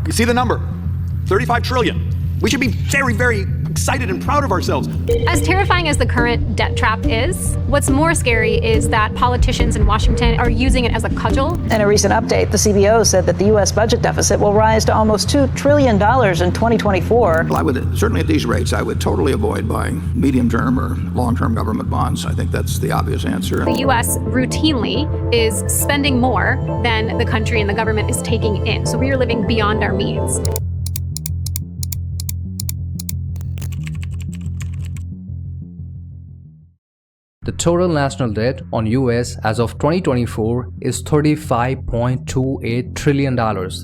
You see the number, 35 trillion. We should be very, very excited and proud of ourselves. As terrifying as the current debt trap is, what's more scary is that politicians in Washington are using it as a cudgel. In a recent update, the CBO said that the U.S. budget deficit will rise to almost $2 trillion in 2024. Well, I would, certainly at these rates, I would totally avoid buying medium-term or long-term government bonds. I think that's the obvious answer. The U.S. routinely is spending more than the country and the government is taking in. So we are living beyond our means. The total national debt on US as of 2024 is $35.28 trillion,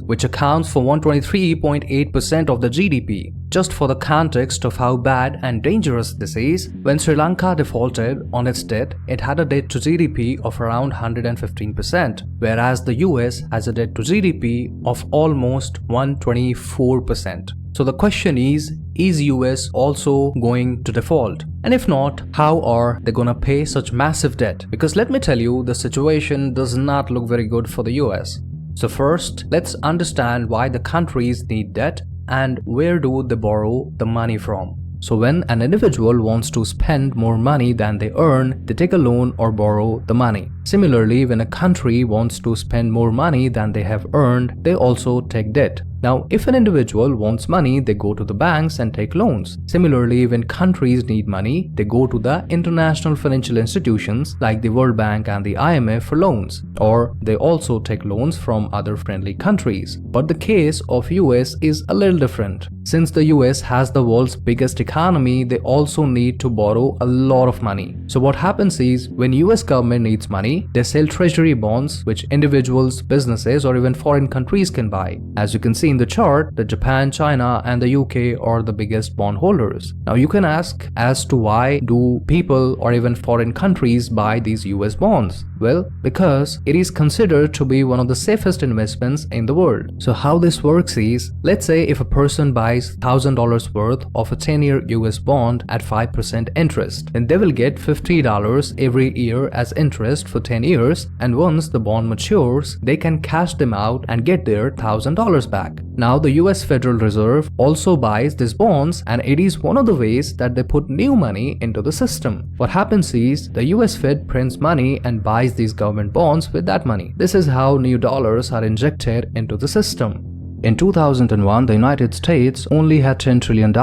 which accounts for 123.8% of the GDP. Just for the context of how bad and dangerous this is, when Sri Lanka defaulted on its debt, it had a debt to GDP of around 115%, whereas the US has a debt to GDP of almost 124%. So the question is US also going to default? And if not, how are they gonna pay such massive debt? Because let me tell you, the situation does not look very good for the US. So first, let's understand why the countries need debt and where do they borrow the money from. So when an individual wants to spend more money than they earn, they take a loan or borrow the money. Similarly, when a country wants to spend more money than they have earned, they also take debt. Now, if an individual wants money, they go to the banks and take loans. Similarly, when countries need money, they go to the international financial institutions like the World Bank and the IMF for loans, or they also take loans from other friendly countries. But the case of US is a little different. Since the US has the world's biggest economy, they also need to borrow a lot of money. So what happens is, when US government needs money, they sell Treasury Bonds, which individuals, businesses, or even foreign countries can buy. As you can see in the chart, the Japan, China, and the UK are the biggest bond holders. Now you can ask as to why do people or even foreign countries buy these US bonds? Well, because it is considered to be one of the safest investments in the world. So how this works is, let's say if a person buys $1,000 worth of a 10-year US bond at 5% interest, then they will get $50 every year as interest for 10 years, and once the bond matures, they can cash them out and get their $1,000 back. Now the US Federal Reserve also buys these bonds, and it is one of the ways that they put new money into the system. What happens is, the US Fed prints money and buys these government bonds with that money. This is how new dollars are injected into the system. In 2001, the United States only had $10 trillion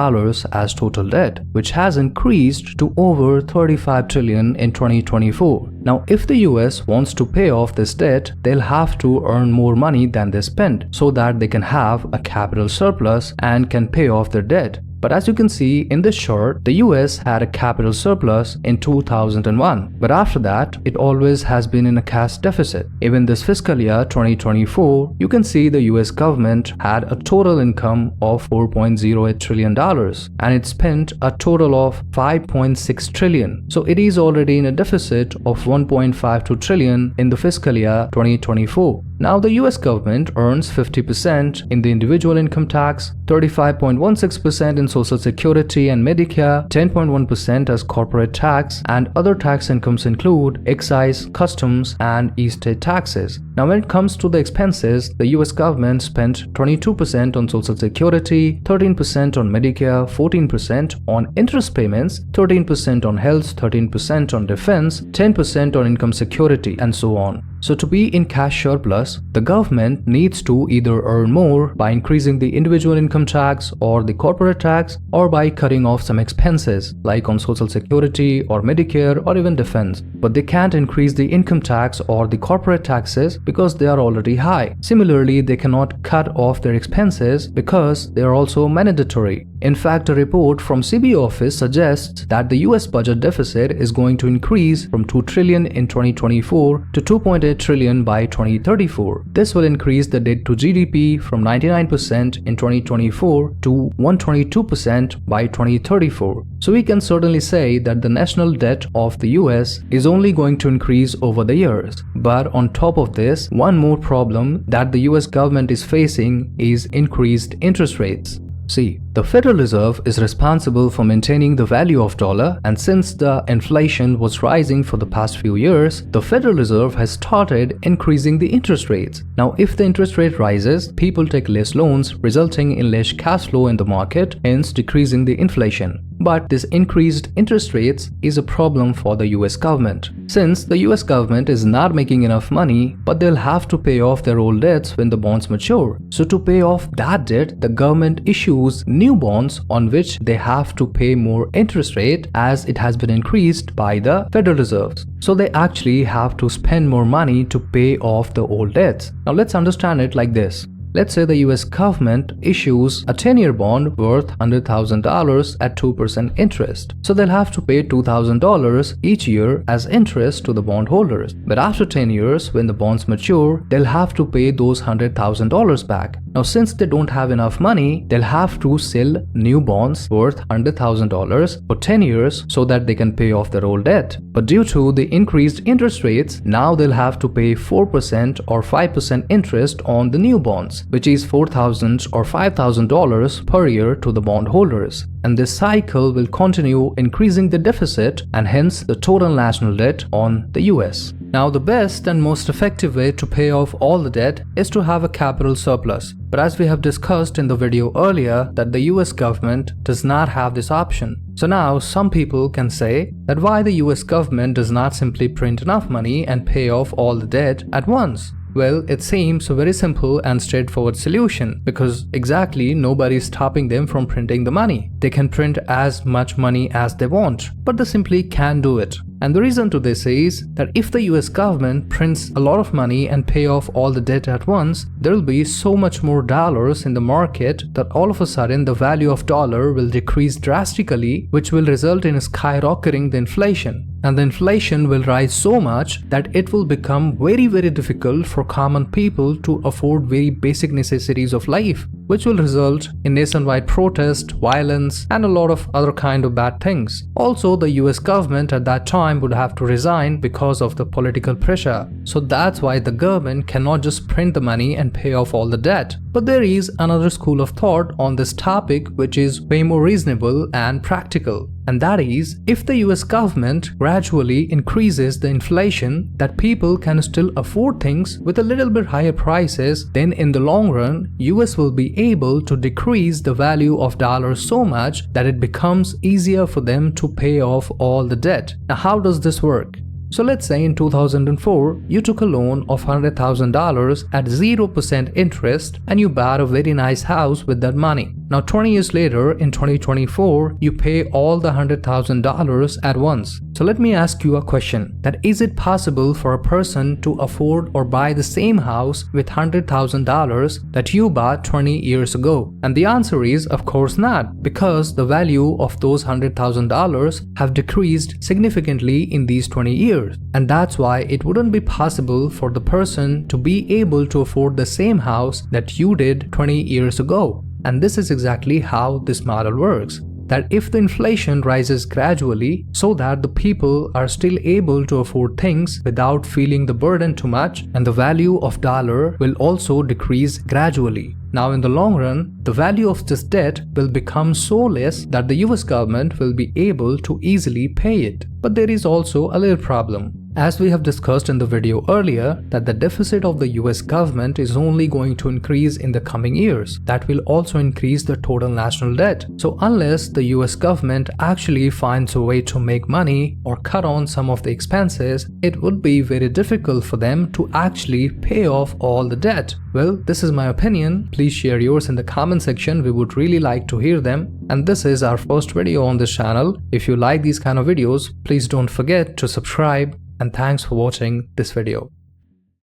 as total debt, which has increased to over $35 trillion in 2024. Now, if the US wants to pay off this debt, they'll have to earn more money than they spend so that they can have a capital surplus and can pay off their debt. But as you can see in this chart, the US had a capital surplus in 2001, but after that, it always has been in a cash deficit. Even this fiscal year 2024, you can see the US government had a total income of $4.08 trillion and it spent a total of $5.6 trillion. So it is already in a deficit of $1.52 trillion in the fiscal year 2024. Now the US government earns 50% in the individual income tax, 35.16% in Social Security and Medicare, 10.1% as corporate tax, and other tax incomes include excise, customs, and estate taxes. Now when it comes to the expenses, the US government spent 22% on Social Security, 13% on Medicare, 14% on interest payments, 13% on health, 13% on defense, 10% on income security, and so on. So to be in cash surplus, the government needs to either earn more by increasing the individual income tax or the corporate tax, or by cutting off some expenses like on Social Security or Medicare or even defense. But they can't increase the income tax or the corporate taxes because they are already high. Similarly, they cannot cut off their expenses because they are also mandatory. In fact, a report from CBO office suggests that the US budget deficit is going to increase from $2 trillion in 2024 to $2.8 trillion by 2034. This will increase the debt to GDP from 99% in 2024 to 122% by 2034. So we can certainly say that the national debt of the US is only going to increase over the years. But on top of this, one more problem that the US government is facing is increased interest rates. See, the Federal Reserve is responsible for maintaining the value of dollar, and since the inflation was rising for the past few years, the Federal Reserve has started increasing the interest rates. Now, if the interest rate rises, people take less loans, resulting in less cash flow in the market, hence decreasing the inflation. But this increased interest rates is a problem for the US government, since the US government is not making enough money, but they'll have to pay off their old debts when the bonds mature. So to pay off that debt, the government issues new bonds on which they have to pay more interest rate as it has been increased by the Federal Reserves. So they actually have to spend more money to pay off the old debts. Now let's understand it like this. Let's say the US government issues a 10-year bond worth $100,000 at 2% interest. So they'll have to pay $2,000 each year as interest to the bondholders. But after 10 years, when the bonds mature, they'll have to pay those $100,000 back. Now, since they don't have enough money, they'll have to sell new bonds worth $100,000 for 10 years so that they can pay off their old debt. But due to the increased interest rates, now they'll have to pay 4% or 5% interest on the new bonds, which is $4,000 or $5,000 per year to the bondholders. And this cycle will continue increasing the deficit and hence the total national debt on the US. Now, the best and most effective way to pay off all the debt is to have a capital surplus. But as we have discussed in the video earlier, that the US government does not have this option. So now some people can say that why the US government does not simply print enough money and pay off all the debt at once. Well, it seems a very simple and straightforward solution, because exactly nobody is stopping them from printing the money. They can print as much money as they want, but they simply can't do it. And the reason to this is that if the US government prints a lot of money and pay off all the debt at once, there will be so much more dollars in the market that all of a sudden the value of dollar will decrease drastically, which will result in skyrocketing the inflation. And the inflation will rise so much that it will become very difficult for common people to afford very basic necessities of life, which will result in nationwide protest, violence, and a lot of other kind of bad things. Also, the US government at that time would have to resign because of the political pressure. So that's why the government cannot just print the money and pay off all the debt. But there is another school of thought on this topic which is way more reasonable and practical. And that is, if the US government gradually increases the inflation, that people can still afford things with a little bit higher prices, then in the long run, US will be able to decrease the value of dollars so much that it becomes easier for them to pay off all the debt. Now, how does this work? So let's say in 2004, you took a loan of $100,000 at 0% interest and you bought a very nice house with that money. Now 20 years later, in 2024, you pay all the $100,000 at once. So let me ask you a question, that is it possible for a person to afford or buy the same house with $100,000 that you bought 20 years ago? And the answer is of course not, because the value of those $100,000 have decreased significantly in these 20 years. And that's why it wouldn't be possible for the person to be able to afford the same house that you did 20 years ago. And this is exactly how this model works. That if the inflation rises gradually so that the people are still able to afford things without feeling the burden too much, and the value of dollar will also decrease gradually. Now in the long run, the value of this debt will become so less that the US government will be able to easily pay it. But there is also a little problem. As we have discussed in the video earlier, that the deficit of the US government is only going to increase in the coming years. That will also increase the total national debt. So unless the US government actually finds a way to make money or cut on some of the expenses, it would be very difficult for them to actually pay off all the debt. Well, this is my opinion. Please share yours in the comment section. We would really like to hear them. And this is our first video on this channel. If you like these kind of videos, please don't forget to subscribe. And thanks for watching this video.